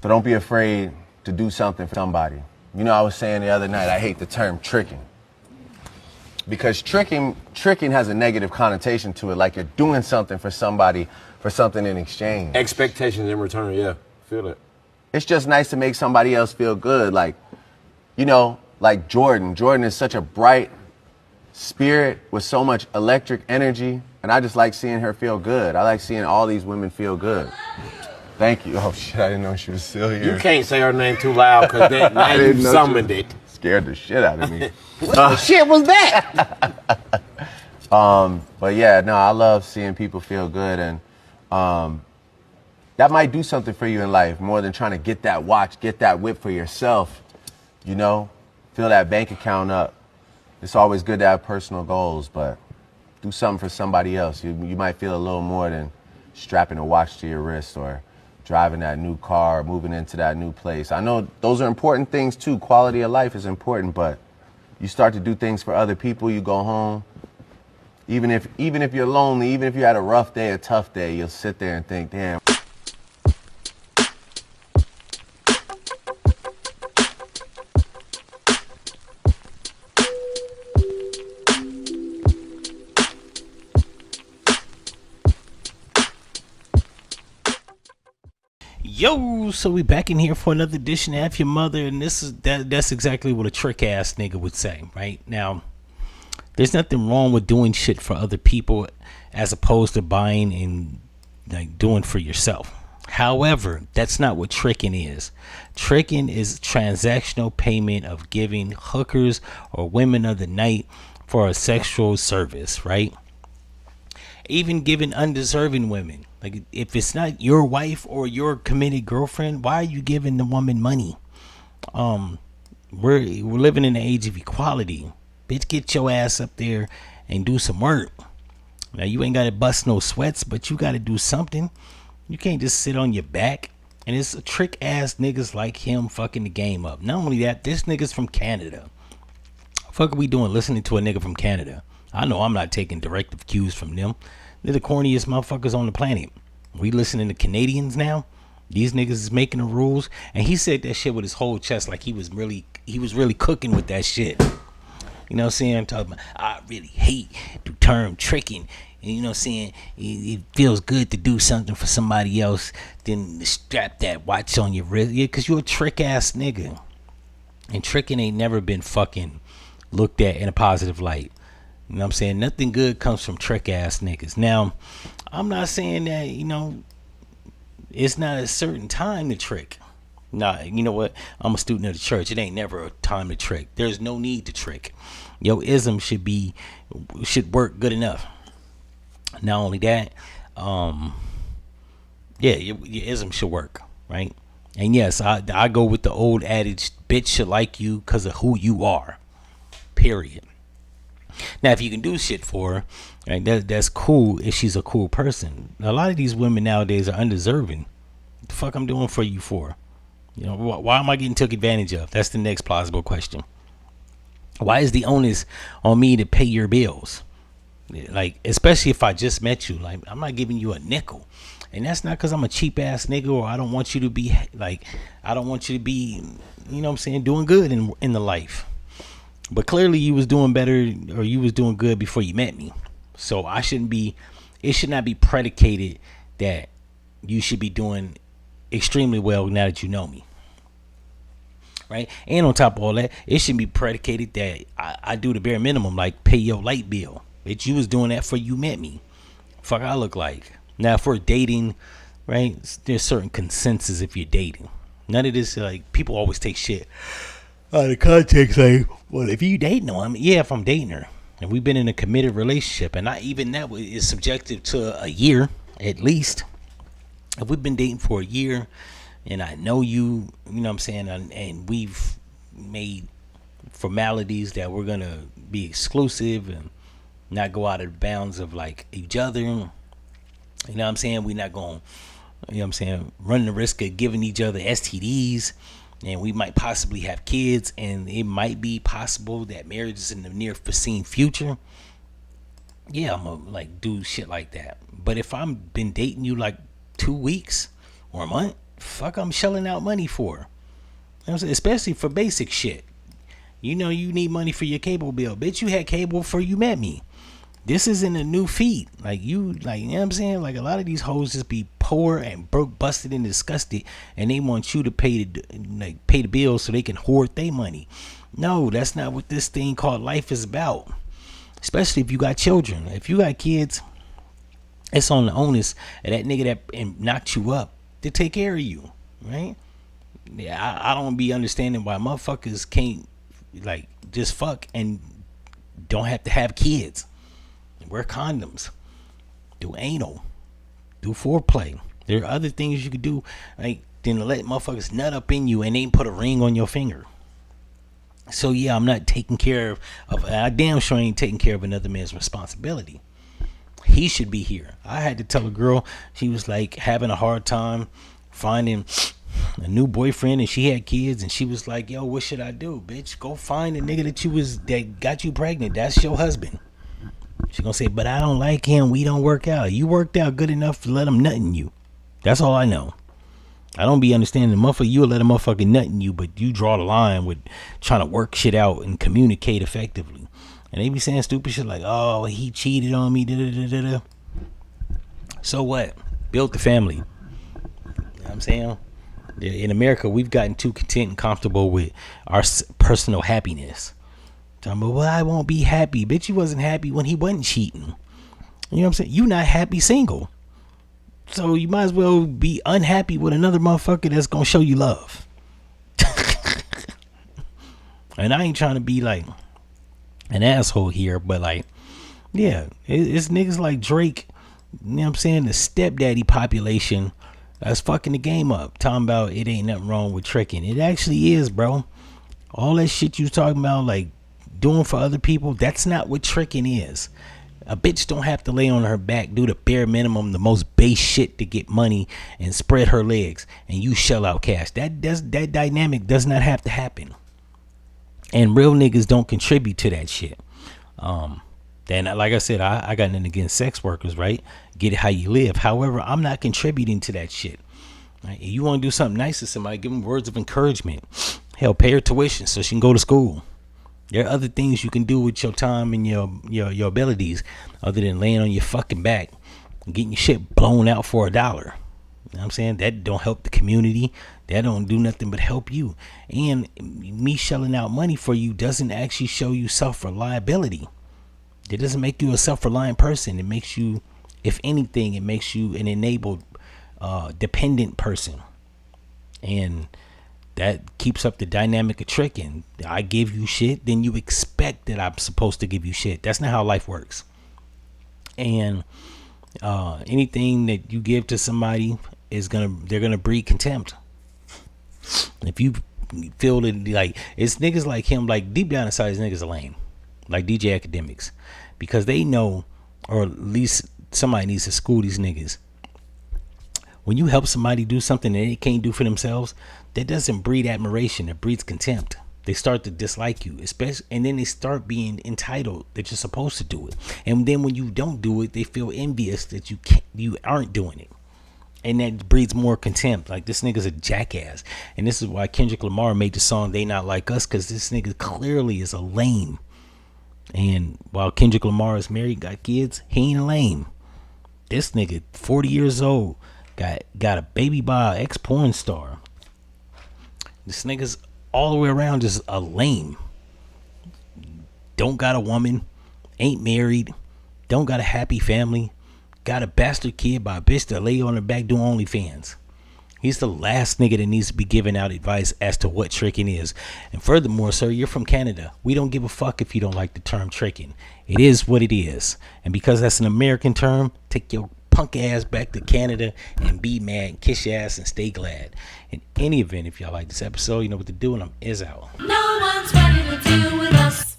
So don't be afraid to do something for somebody. You know, I was saying the other night, I hate the term tricking. Because tricking has a negative connotation to it, like you're doing something for somebody for something in exchange. Expectations in return, yeah. Feel it. It's just nice to make somebody else feel good. Like, you know, like Jordan. Jordan is such a bright spirit with so much electric energy, and I just like seeing her feel good. I like seeing all these women feel good. Thank you. Oh shit, I didn't know she was still here. You can't say her name too loud because now you summoned it. Scared the shit out of me. What the shit was that? But yeah, no, I love seeing people feel good, and that might do something for you in life more than trying to get that watch, get that whip for yourself. You know, fill that bank account up. It's always good to have personal goals, but do something for somebody else. You might feel a little more than strapping a watch to your wrist or driving that new car, or moving into that new place. I know those are important things too. Quality of life is important, but you start to do things for other people, you go home. Even if you're lonely, even if you had a rough day, a tough day, you'll sit there and think, damn. Yo, so we back in here for another edition of F-ya-Motha, and that's exactly what a trick ass nigga would say, right? Now, there's nothing wrong with doing shit for other people as opposed to buying and like doing for yourself. However, that's not what tricking is. Tricking is transactional payment of giving hookers or women of the night for a sexual service, right? Even giving undeserving women. Like, if it's not your wife or your committed girlfriend, why are you giving the woman money? We're living in the age of equality. Bitch, get your ass up there and do some work. Now, you ain't got to bust no sweats, but you got to do something. You can't just sit on your back. And it's a trick ass niggas like him fucking the game up. Not only that, this nigga's from Canada. Fuck are we doing listening to a nigga from Canada? I know I'm not taking directive cues from them. They're the corniest motherfuckers on the planet. We listening to Canadians now. These niggas is making the rules, and he said that shit with his whole chest, like he was really cooking with that shit. You know what I'm saying? I'm talking about, I really hate the term tricking. And you know what I'm saying? It feels good to do something for somebody else than to strap that watch on your wrist. Yeah, because you're a trick ass nigga. And tricking ain't never been fucking looked at in a positive light. You know what I'm saying? Nothing good comes from trick ass niggas. Now, I'm not saying that, you know, it's not a certain time to trick. Nah, you know what? I'm a student of the church. It ain't never a time to trick. There's no need to trick. Your ism should work good enough. Not only that, yeah, your ism should work, right? And yes, I go with the old adage, bitch should like you because of who you are. Period. Now, if you can do shit for her, right, that's cool if she's a cool person. A lot of these women nowadays are undeserving. What the fuck I'm doing for you for? You know, why am I getting took advantage of? That's the next plausible question. Why is the onus on me to pay your bills? Like, especially if I just met you. Like, I'm not giving you a nickel. And that's not because I'm a cheap ass nigga or I don't want you to be, like, I don't want you to be, you know what I'm saying, doing good in the life. But clearly you was doing better or you was doing good before you met me. So it should not be predicated that you should be doing extremely well now that you know me. Right? And on top of all that, it should be predicated that I do the bare minimum, like pay your light bill. Bitch, you was doing that before you met me. Fuck I look like. Now if we're dating, right, there's certain consensus if you're dating. None of this, like, people always take shit out of context, like, well, if you dating her, I mean, yeah, if I'm dating her and we've been in a committed relationship, and not even that is subjective to a year at least. If we've been dating for a year and I know you, you know what I'm saying, and we've made formalities that we're gonna be exclusive and not go out of the bounds of like each other, you know what I'm saying, we're not gonna, you know what I'm saying, run the risk of giving each other STDs. And we might possibly have kids, and it might be possible that marriage is in the near foreseen future. Yeah, I'm gonna like do shit like that. But if I'm been dating you like 2 weeks or a month, fuck I'm shelling out money for? You know what I'm saying? Especially for basic shit. You know you need money for your cable bill. Bitch, you had cable before you met me. This isn't a new feat. Like, you know what I'm saying? Like, a lot of these hoes just be poor and broke, busted, and disgusted, and they want you to pay the bills so they can hoard their money. No, that's not what this thing called life is about. Especially if you got children. If you got kids, it's on the onus of that nigga that knocked you up to take care of you, right? Yeah, I don't be understanding why motherfuckers can't like just fuck and don't have to have kids. Wear condoms, do anal, do foreplay. There are other things you could do, like than to let motherfuckers nut up in you and they put a ring on your finger. So yeah, I'm not taking care of I damn sure ain't taking care of another man's responsibility. He should be here. I had to tell a girl, she was like having a hard time finding a new boyfriend and she had kids, and she was like, yo, what should I do? Bitch, go find a nigga that got you pregnant. That's your husband. She gonna say, but I don't like him. We don't work out. You worked out good enough to let him nut in you. That's all I know. I don't be understanding the motherfucker. You'll let a motherfucker nut in you, but you draw the line with trying to work shit out and communicate effectively. And they be saying stupid shit like, oh, he cheated on me. Da-da-da-da-da. So what? Build the family. You know what I'm saying? In America, we've gotten too content and comfortable with our personal happiness. Talking about, well, I won't be happy. Bitch, you wasn't happy when he wasn't cheating. You know what I'm saying? You not happy single. So you might as well be unhappy with another motherfucker that's gonna show you love. And I ain't trying to be like an asshole here, but like, yeah, it's niggas like Drake, you know what I'm saying, the stepdaddy population that's fucking the game up. Talking about it ain't nothing wrong with tricking. It actually is, bro. All that shit you talking about, like doing for other people, that's not what tricking is. A bitch don't have to lay on her back, do the bare minimum, the most base shit to get money and spread her legs, and you shell out cash. That dynamic does not have to happen. And real niggas don't contribute to that shit. Then, like I said, I got nothing against sex workers, right? Get it how you live. However, I'm not contributing to that shit. Right? If you want to do something nice to somebody, give them words of encouragement. Hell, pay her tuition so she can go to school. There are other things you can do with your time and your abilities other than laying on your fucking back and getting your shit blown out for $1. You know what I'm saying? That don't help the community. That don't do nothing but help you. And me shelling out money for you doesn't actually show you self-reliability. It doesn't make you a self-reliant person. It makes you, if anything, it makes you an enabled, dependent person. And that keeps up the dynamic of tricking. I give you shit, then you expect that I'm supposed to give you shit. That's not how life works. And anything that you give to somebody they're gonna breed contempt. If you feel that, like, it's niggas like him, like deep down inside, these niggas are lame, like DJ Academics, because they know, or at least somebody needs to school these niggas. When you help somebody do something that they can't do for themselves, that doesn't breed admiration. It breeds contempt. They start to dislike you, especially, and then they start being entitled that you're supposed to do it. And then when you don't do it, they feel envious that you aren't doing it, and that breeds more contempt. Like, this nigga's a jackass, and this is why Kendrick Lamar made the song "They Not Like Us," because this nigga clearly is a lame. And while Kendrick Lamar is married, got kids, he ain't lame. This nigga, 40 years old. Got a baby by an ex-porn star. This nigga's all the way around just a lame. Don't got a woman, ain't married, don't got a happy family, got a bastard kid by a bitch that lay on her back doing OnlyFans. He's the last nigga that needs to be giving out advice as to what tricking is. And furthermore, sir, you're from Canada. We don't give a fuck if you don't like the term tricking. It is what it is. And because that's an American term, take your punk ass back to Canada and be mad, kiss your ass, and stay glad. In any event, if y'all like this episode, you know what to do, and I'm out. No one's ready to deal with us.